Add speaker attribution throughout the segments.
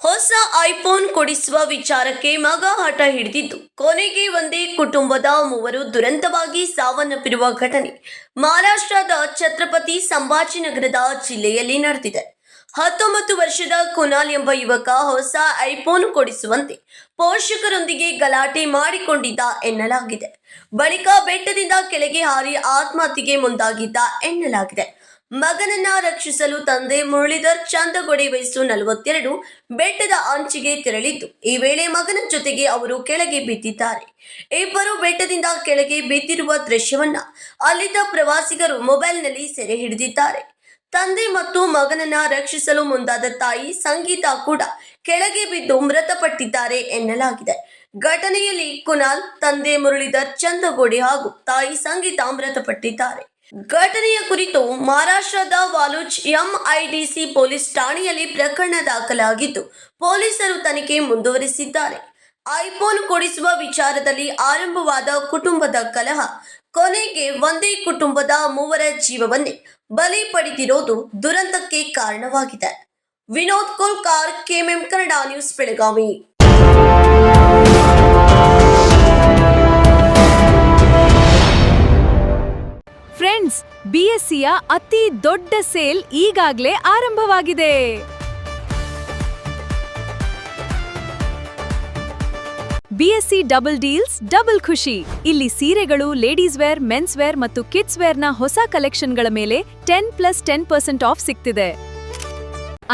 Speaker 1: ಹೊಸ ಐಫೋನ್ ಕೊಡಿಸುವ ವಿಚಾರಕ್ಕೆ ಮಗ ಹಠ ಹಿಡಿದಿದ್ದು ಕೊನೆಗೆ ಒಂದೇ ಕುಟುಂಬದ ಮೂವರು ದುರಂತವಾಗಿ ಸಾವನ್ನಪ್ಪಿರುವ ಘಟನೆ ಮಹಾರಾಷ್ಟ್ರದ ಛತ್ರಪತಿ ಸಂಭಾಜಿನಗರದ ಜಿಲ್ಲೆಯಲ್ಲಿ ನಡೆದಿದೆ. 19 ವರ್ಷದ ಕುನಾಲ್ ಎಂಬ ಯುವಕ ಹೊಸ ಐಫೋನ್ ಕೊಡಿಸುವಂತೆ ಪೋಷಕರೊಂದಿಗೆ ಗಲಾಟೆ ಮಾಡಿಕೊಂಡಿದ್ದ ಎನ್ನಲಾಗಿದೆ. ಬಳಿಕ ಬೆಟ್ಟದಿಂದ ಕೆಳಗೆ ಹಾರಿ ಆತ್ಮಹತ್ಯೆಗೆ ಮುಂದಾಗಿದ್ದ ಎನ್ನಲಾಗಿದೆ. ಮಗನನ್ನ ರಕ್ಷಿಸಲು ತಂದೆ ಮುರಳೀಧರ್ ಚಂದಗೊಡೆ ವಯಸ್ಸು 42 ಬೆಟ್ಟದ ಅಂಚಿಗೆ ತೆರಳಿದ್ದು, ಈ ವೇಳೆ ಮಗನ ಜೊತೆಗೆ ಅವರು ಕೆಳಗೆ ಬಿದ್ದಿದ್ದಾರೆ. ಇಬ್ಬರು ಬೆಟ್ಟದಿಂದ ಕೆಳಗೆ ಬಿದ್ದಿರುವ ದೃಶ್ಯವನ್ನ ಅಲ್ಲಿದ್ದ ಪ್ರವಾಸಿಗರು ಮೊಬೈಲ್ನಲ್ಲಿ ಸೆರೆ ಹಿಡಿದಿದ್ದಾರೆ. ತಂದೆ ಮತ್ತು ಮಗನನ್ನ ರಕ್ಷಿಸಲು ಮುಂದಾದ ತಾಯಿ ಸಂಗೀತಾ ಕೂಡ ಕೆಳಗೆ ಬಿದ್ದು ಮೃತಪಟ್ಟಿದ್ದಾರೆ ಎನ್ನಲಾಗಿದೆ. ಘಟನೆಯಲ್ಲಿ ಕುನಾಲ್, ತಂದೆ ಮುರಳೀಧರ್ ಚಂದಗೊಡೆ ಹಾಗೂ ತಾಯಿ ಸಂಗೀತಾ ಮೃತಪಟ್ಟಿದ್ದಾರೆ. ಘಟನೆಯ ಕುರಿತು ಮಹಾರಾಷ್ಟ್ರದ ವಾಲೂಜ್ ಎಂಐಡಿಸಿ ಪೊಲೀಸ್ ಠಾಣೆಯಲ್ಲಿ ಪ್ರಕರಣ ದಾಖಲಾಗಿದ್ದು, ಪೊಲೀಸರು ತನಿಖೆ ಮುಂದುವರಿಸಿದ್ದಾರೆ. ಐಫೋನ್ ಕೊಡಿಸುವ ವಿಚಾರದಲ್ಲಿ ಆರಂಭವಾದ ಕುಟುಂಬದ ಕಲಹ ಕೊನೆಗೆ ಒಂದೇ ಕುಟುಂಬದ ಮೂವರ ಜೀವವನ್ನೇ ಬಲಿ ಪಡೆದಿರೋದು ದುರಂತಕ್ಕೆ ಕಾರಣವಾಗಿದೆ. Vinod Kolkar, KMM Kannada news, Belagavi.
Speaker 2: Friends, ಬಿಎಸ್ಸಿಯ ಅತಿ ದೊಡ್ಡ ಸೇಲ್ ಈಗಾಗಲೇ ಆರಂಭವಾಗಿದೆ. ಬಿಎಸ್ಸಿ ಡಬಲ್ ಡೀಲ್ಸ್, ಡಬಲ್ ಖುಷಿ. ಇಲ್ಲಿ ಸೀರೆಗಳು, ಲೇಡೀಸ್ ವೇರ್, ಮೆನ್ಸ್ ವೇರ್ ಮತ್ತು ಕಿಡ್ಸ್ ವೇರ್ನ ಹೊಸ ಕಲೆಕ್ಷನ್ಗಳ ಮೇಲೆ 10+10% ಆಫ್ ಸಿಗ್ತಿದೆ.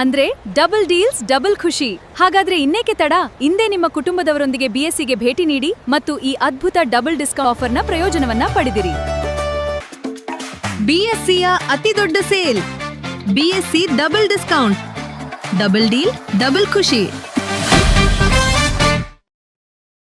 Speaker 2: ಅಂದ್ರೆ ಡಬಲ್ ಡೀಲ್ಸ್, ಡಬಲ್ ಖುಷಿ. ಹಾಗಾದ್ರೆ ಇನ್ನೇಕೆ ತಡ? ಇಂದೇ ನಿಮ್ಮ ಕುಟುಂಬದವರೊಂದಿಗೆ ಬಿಎಸ್ಸಿಗೆ ಭೇಟಿ ನೀಡಿ ಮತ್ತು ಈ ಅದ್ಭುತ ಡಬಲ್ ಡಿಸ್ಕೌಂಟ್ ಆಫರ್ನ ಪ್ರಯೋಜನವನ್ನ ಪಡೆದಿರಿ.
Speaker 3: ಬಿಎಸ್ಸಿಯ ಅತಿ ದೊಡ್ಡ sale, BSc double discount, double deal, double ಖುಷಿ.